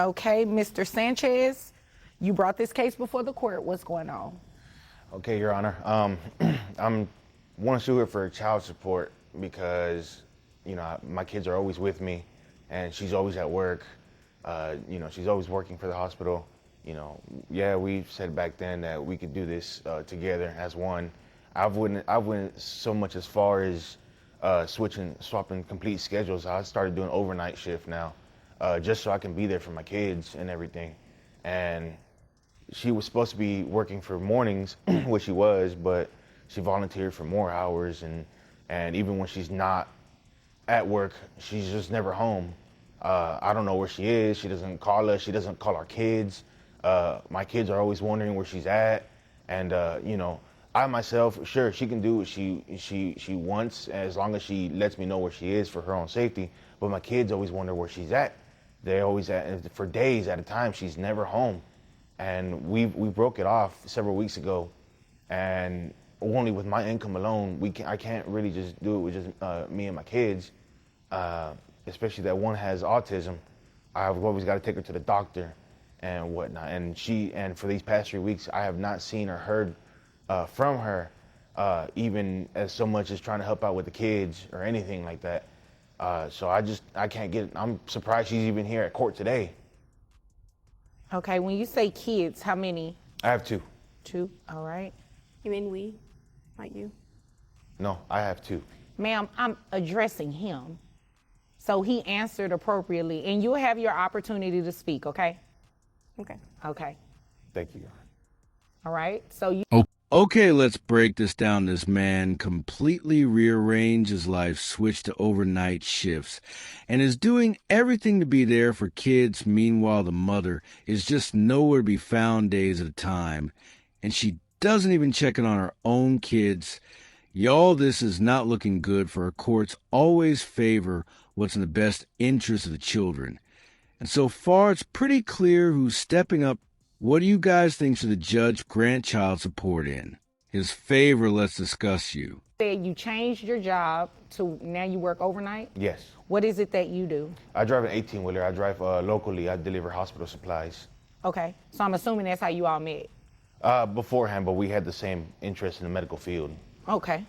Okay, Mr. Sanchez, you brought this case before the court. What's going on? Okay, Your Honor. I'm want to sue her for child support because, my kids are always with me, and she's always at work. She's always working for the hospital. Yeah, we said back then that we could do this together as one. I went so much as far as swapping complete schedules. I started doing overnight shift now, just so I can be there for my kids and everything. And she was supposed to be working for mornings, which she was, but she volunteered for more hours, and even when she's not at work, she's just never home. I don't know where she is. She doesn't call us. She doesn't call our kids. My kids are always wondering where she's at, and I myself, sure, she can do what she wants as long as she lets me know where she is for her own safety. But my kids always wonder where she's at. They're always for days at a time. She's never home. And we broke it off several weeks ago, and only with my income alone, I can't really just do it with just me and my kids, especially that one has autism. I've always got to take her to the doctor and whatnot. And for these past 3 weeks, I have not seen or heard from her, even as so much as trying to help out with the kids or anything like that. So I can't get it. I'm surprised she's even here at court today. Okay, when you say kids, how many? I have two. Two, all right. You mean we, not you? No, I have two. Ma'am, I'm addressing him. So he answered appropriately, and you'll have your opportunity to speak, okay? Okay. Okay. Thank you. All right, so you... Okay, let's break this down. This man completely rearranged his life, switched to overnight shifts, and is doing everything to be there for kids. Meanwhile, the mother is just nowhere to be found days at a time, and she doesn't even check in on her own kids. Y'all, this is not looking good, for our courts always favor what's in the best interest of the children. And so far, it's pretty clear who's stepping up. What do you guys think should the judge grant child support in? His favor, let's discuss you. You changed your job to now you work overnight? Yes. What is it that you do? I drive an 18-wheeler. I drive locally. I deliver hospital supplies. Okay, so I'm assuming that's how you all met. Beforehand, but we had the same interest in the medical field. Okay.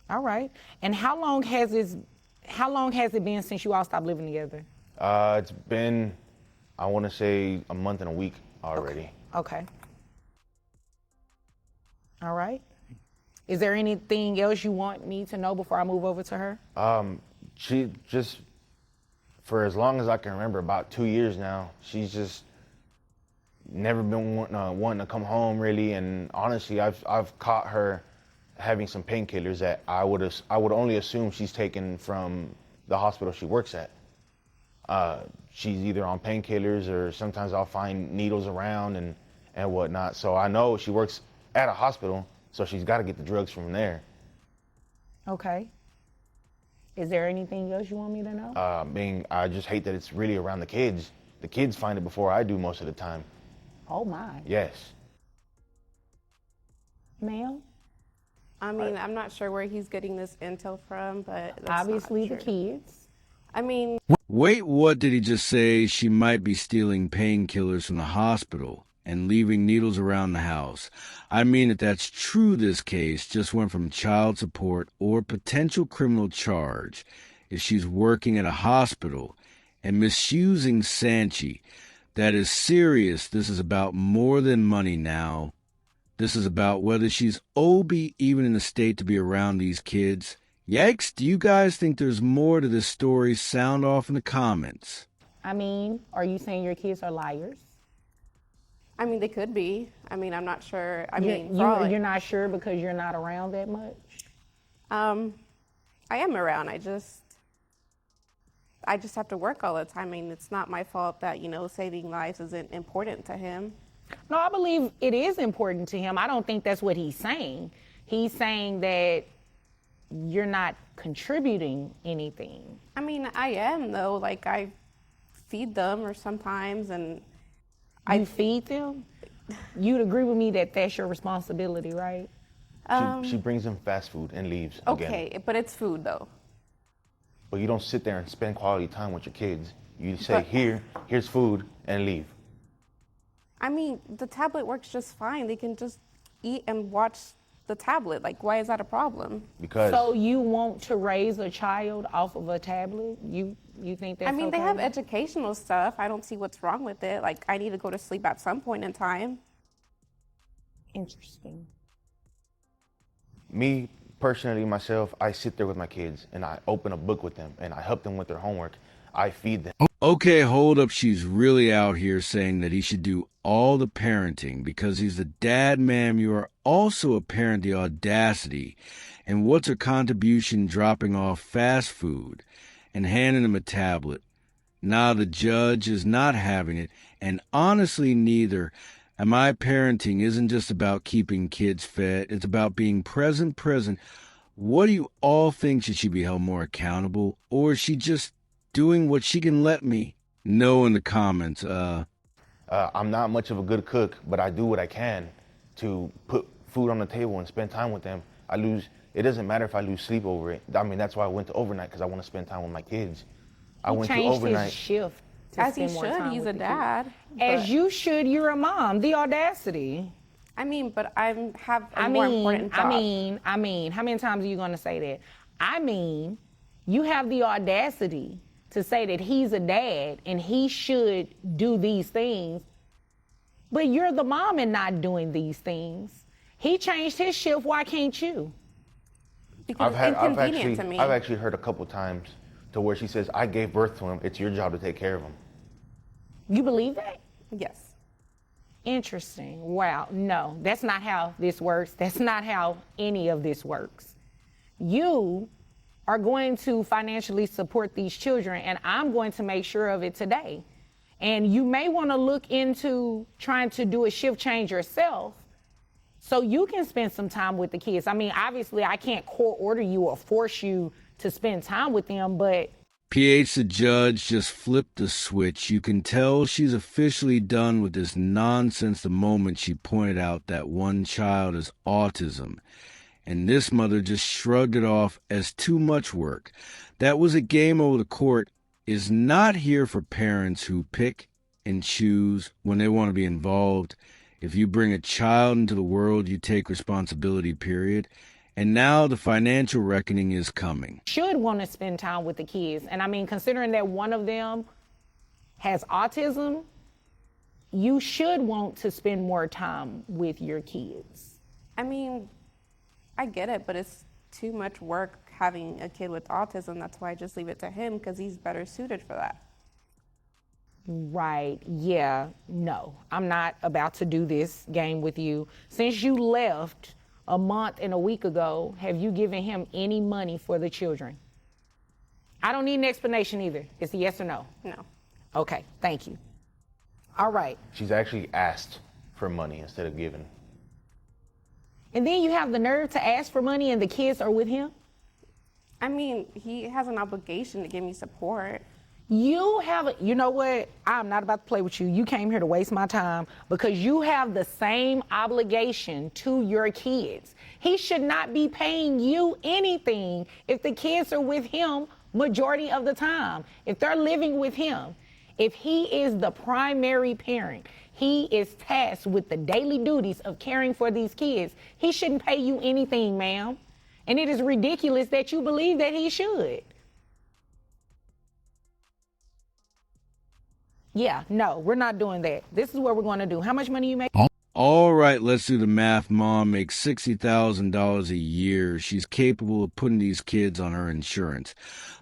All right. And how long has it been since you all stopped living together? It's been, I want to say, a month and a week already. Okay. All right. Is there anything else you want me to know before I move over to her? She just, for as long as I can remember, about 2 years now, she's just never been wanting to come home really. And honestly, I've caught her having some painkillers that I would only assume she's taken from the hospital she works at. She's either on painkillers, or sometimes I'll find needles around and whatnot. So I know she works at a hospital, so she's got to get the drugs from there. Okay. Is there anything else you want me to know? I just hate that it's really around the kids. The kids find it before I do most of the time. Oh my. Yes. Ma'am? I mean, I'm not sure where he's getting this intel from, but that's Obviously not the true. kids. I mean... Wait, what did he just say? She might be stealing painkillers from the hospital and leaving needles around the house. I mean, if that's true, this case just went from child support or potential criminal charge. If she's working at a hospital and misusing Sanchi, that is serious. This is about more than money now. This is about whether she's OB even in the state to be around these kids. Yikes, do you guys think there's more to this story? Sound off in the comments. I mean, are you saying your kids are liars? I mean, they could be. I mean, I'm not sure. You're not sure because you're not around that much? I am around. I just have to work all the time. I mean, it's not my fault that, saving lives isn't important to him. No, I believe it is important to him. I don't think that's what he's saying. He's saying that you're not contributing anything. I mean, I am, though. Like, I feed them or sometimes, and You feed them? You'd agree with me that that's your responsibility, right? She brings them fast food and leaves again. Okay, but it's food, though. But you don't sit there and spend quality time with your kids. You say, here's food, and leave. I mean, the tablet works just fine. They can just eat and watch the tablet. Like, why is that a problem? Because So you want to raise a child off of a tablet? You think that's I mean, okay? they have educational stuff. I don't see what's wrong with it. Like, I need to go to sleep at some point in time. Interesting. me personally, myself, I sit there with my kids and I open a book with them and I help them with their homework. I feed them. Okay, hold up. She's really out here saying that he should do all the parenting because he's the dad, ma'am. You are also a parent, the audacity. And what's her contribution dropping off fast food and handing him a tablet? Nah, the judge is not having it. And honestly, neither. And my parenting isn't just about keeping kids fed. It's about being present. What do you all think? Should she be held more accountable? Or is she just doing what she can let me know in the comments? I'm not much of a good cook, but I do what I can to put food on the table and spend time with them. It doesn't matter if I lose sleep over it. I mean, that's why I went to overnight, because I want to spend time with my kids. I went to Changed overnight. his shift to As he spend more should, time he's with a the dad. kids. As you should, you're a mom. The audacity. I mean, but I have a more important job. I mean, how many times are you going to say that? I mean, you have the audacity to say that he's a dad and he should do these things, but you're the mom and not doing these things. He changed his shift. Why can't you? Because it's inconvenient to me. I've actually heard a couple times to where she says, I gave birth to him. It's your job to take care of him. You believe that? Yes. Interesting. Wow. No, that's not how this works. That's not how any of this works. You are going to financially support these children, and I'm going to make sure of it today. And you may want to look into trying to do a shift change yourself so you can spend some time with the kids. I mean, obviously, I can't court order you or force you to spend time with them, but PH, the judge, just flipped the switch. You can tell she's officially done with this nonsense the moment she pointed out that one child has autism. And this mother just shrugged it off as too much work. That was a game over. The court is not here for parents who pick and choose when they want to be involved. If you bring a child into the world, you take responsibility, period. And now the financial reckoning is coming. Should want to spend time with the kids. And I mean, considering that one of them has autism, you should want to spend more time with your kids. I mean, I get it, but it's too much work having a kid with autism. That's why I just leave it to him, because he's better suited for that. Right, yeah, no. I'm not about to do this game with you. Since you left a month and a week ago, have you given him any money for the children? I don't need an explanation either. It's a yes or no. No. Okay, thank you. All right. She's actually asked for money instead of giving. And then you have the nerve to ask for money and the kids are with him? I mean, he has an obligation to give me support. You know what? I'm not about to play with you. You came here to waste my time because you have the same obligation to your kids. He should not be paying you anything if the kids are with him majority of the time. If they're living with him, if he is the primary parent, he is tasked with the daily duties of caring for these kids. He shouldn't pay you anything, ma'am. And it is ridiculous that you believe that he should. Yeah, no, we're not doing that. This is what we're going to do. How much money you make? All right, let's do the math. Mom makes $60,000 a year. She's capable of putting these kids on her insurance,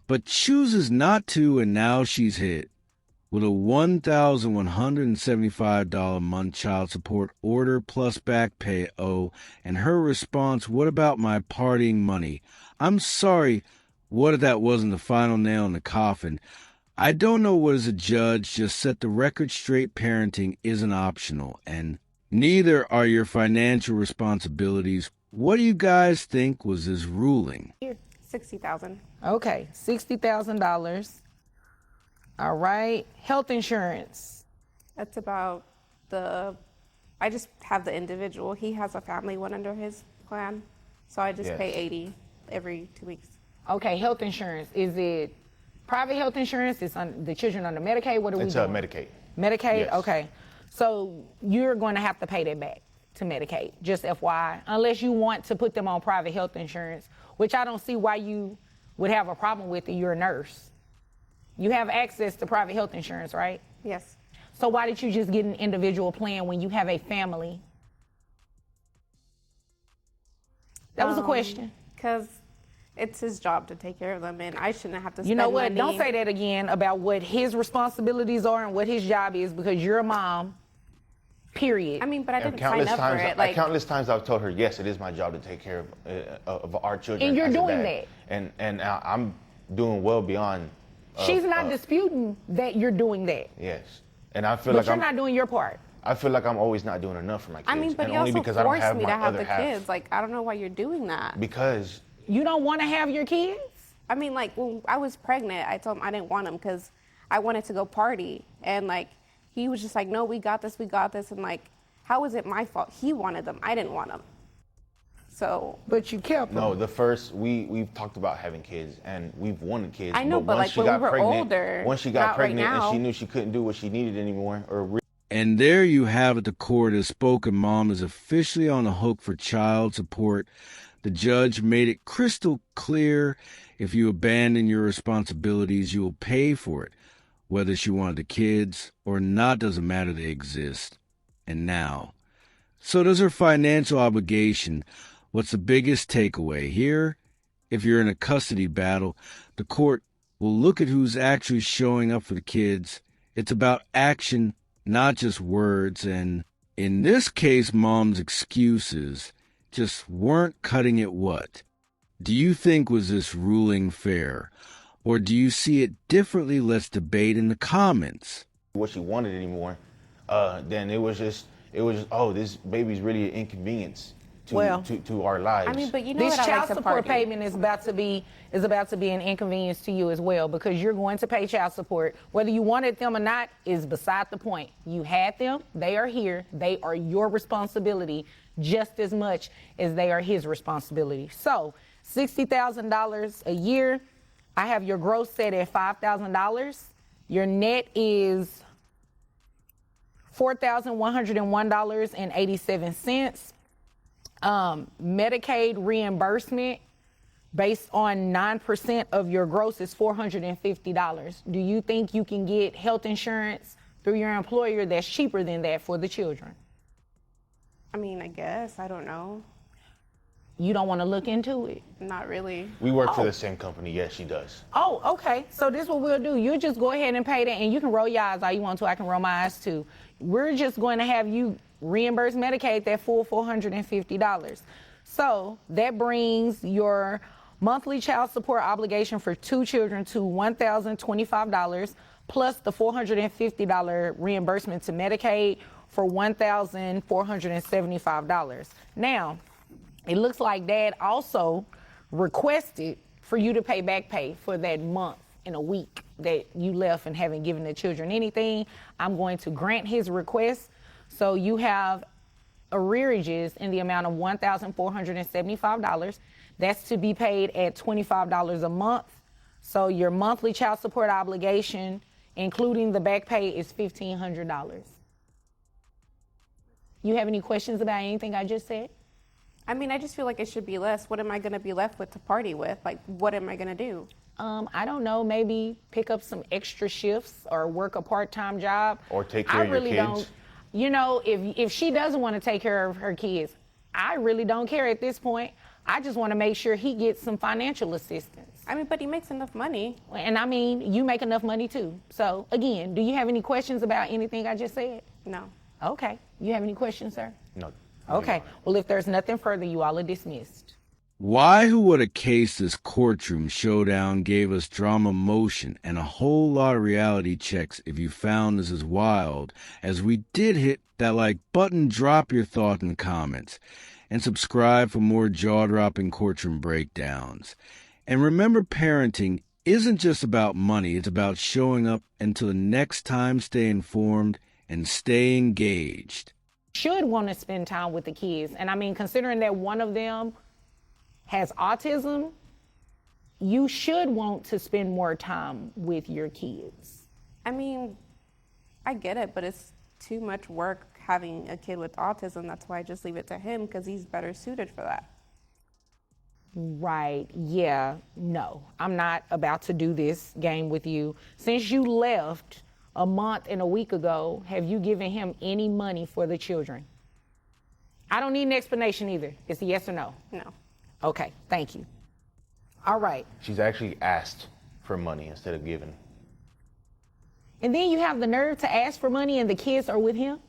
but chooses not to, and now she's hit with a $1,175 a month child support order plus back pay. Oh, and her response, what about my partying money? I'm sorry, what if that wasn't the final nail in the coffin? I don't know what as a judge, just set the record straight. Parenting isn't optional, and neither are your financial responsibilities. What do you guys think was his ruling? $60,000. Okay, $60,000. All right, health insurance. That's about I just have the individual. He has a family one under his plan, so I just Yes. pay $80 every 2 weeks. Okay, health insurance. Is it private health insurance? Is on the children under Medicaid? What are we It's doing? Medicaid. Medicaid? Yes. Okay. So you're going to have to pay that back to Medicaid, just FYI, unless you want to put them on private health insurance, which I don't see why you would have a problem with it. You're a nurse. You have access to private health insurance, right? Yes. So why did you just get an individual plan when you have a family? That was the question. Because it's his job to take care of them, and I shouldn't have to spend You know what? money. Don't say that again about what his responsibilities are and what his job is, because you're a mom, period. I mean, but I And didn't sign up for it. Like, countless times I've told her, yes, it is my job to take care of our children. And you're as a doing dad. And I'm doing well beyond. She's not disputing that you're doing that. Yes, and I feel But like you're I'm not doing your part. I feel like I'm always not doing enough for my kids. I mean, but and you only also because I don't forced have me my to have other the half. kids. Like, I don't know why you're doing that. Because You don't want to have your kids? I mean, like, when I was pregnant, I told him I didn't want him because I wanted to go party. And, like, he was just like, no, we got this. And, like, how is it my fault? He wanted them. I didn't want them. So. But you kept them. no, we've talked about having kids and we've wanted kids. I know, but, once like, she when got we were pregnant, older, once she got not right pregnant and now. she knew she couldn't do what she needed anymore, And there you have it. The court has spoken. Mom is officially on the hook for child support. The judge made it crystal clear if you abandon your responsibilities, you will pay for it. Whether she wanted the kids or not doesn't matter, they exist. And now. So does her financial obligation. What's the biggest takeaway here? If you're in a custody battle, the court will look at who's actually showing up for the kids. It's about action, not just words. And in this case, Mom's excuses just weren't cutting it. What do you think was this ruling fair? Or do you see it differently? Let's debate in the comments. what she wanted anymore, then it was just oh, this baby's really an inconvenience to our lives. I mean, but you know This what I child like to support party. payment is about to be an inconvenience to you as well, because you're going to pay child support. Whether you wanted them or not is beside the point. You had them, they are here, they are your responsibility just as much as they are his responsibility. So $60,000 a year. I have your gross set at $5,000. Your net is $4,101.87. Medicaid reimbursement based on 9% of your gross is $450. Do you think you can get health insurance through your employer that's cheaper than that for the children? I mean, I guess. I don't know. You don't want to look into it? Not really. we work for the same company. Yes, she does. Oh, okay. So this is what we'll do. You just go ahead and pay that, and you can roll your eyes all you want to. I can roll my eyes too. We're just going to have you reimburse Medicaid that full $450. So that brings your monthly child support obligation for 2 children to $1,025, plus the $450 reimbursement to Medicaid for $1,475. Now, it looks like Dad also requested for you to pay back pay for that month and a week that you left and haven't given the children anything. I'm going to grant his request. So you have arrearages in the amount of $1,475. That's to be paid at $25 a month. So your monthly child support obligation, including the back pay, is $1,500. You have any questions about anything I just said? I mean, I just feel like it should be less. What am I going to be left with to party with? Like, what am I going to do? I don't know, maybe pick up some extra shifts or work a part-time job. Or take care of your kids. Don't, you know, if she doesn't want to take care of her kids, I really don't care at this point. I just want to make sure he gets some financial assistance. I mean, but he makes enough money. And I mean, you make enough money too. So again, do you have any questions about anything I just said? No. Okay. You have any questions, sir? No. Okay. Well, if there's nothing further, you all are dismissed. Why, who, what a case this courtroom showdown gave us drama, motion, and a whole lot of reality checks. If you found this as wild as we did, hit that like button, drop your thought in the comments, and subscribe for more jaw-dropping courtroom breakdowns. And remember, parenting isn't just about money. It's about showing up. Until the next time, stay informed and stay engaged. Should want to spend time with the kids. And I mean, considering that one of them has autism, you should want to spend more time with your kids. I mean, I get it, but it's too much work having a kid with autism. That's why I just leave it to him because he's better suited for that. Right, yeah, no. I'm not about to do this game with you. Since you left a month and a week ago, have you given him any money for the children? I don't need an explanation either. It's a yes or no. No. Okay, thank you. All right. She's actually asked for money instead of giving. And then you have the nerve to ask for money and the kids are with him?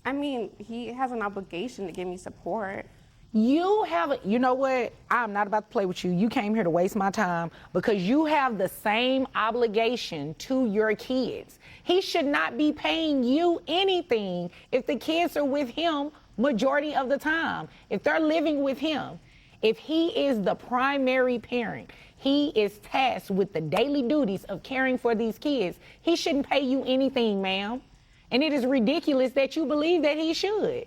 I mean, he has an obligation to give me support. You know what? I'm not about to play with you. You came here to waste my time because you have the same obligation to your kids. He should not be paying you anything if the kids are with him majority of the time. If they're living with him, if he is the primary parent, he is tasked with the daily duties of caring for these kids. He shouldn't pay you anything, ma'am. And it is ridiculous that you believe that he should.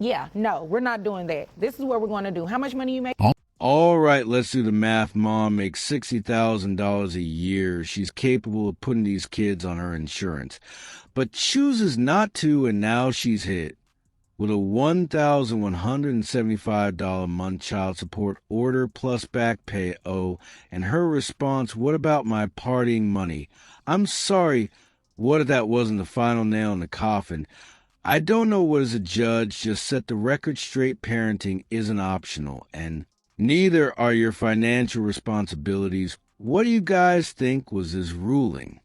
Yeah, no, we're not doing that. This is what we're going to do. How much money you make? All right, let's do the math. Mom makes $60,000 a year. She's capable of putting these kids on her insurance, but chooses not to, and now she's hit with a $1,175 a month child support order plus back pay. Oh, and her response, what about my partying money? I'm sorry, what if that wasn't the final nail in the coffin? I don't know what as a judge, just set the record straight. Parenting isn't optional, and neither are your financial responsibilities. What do you guys think was his ruling?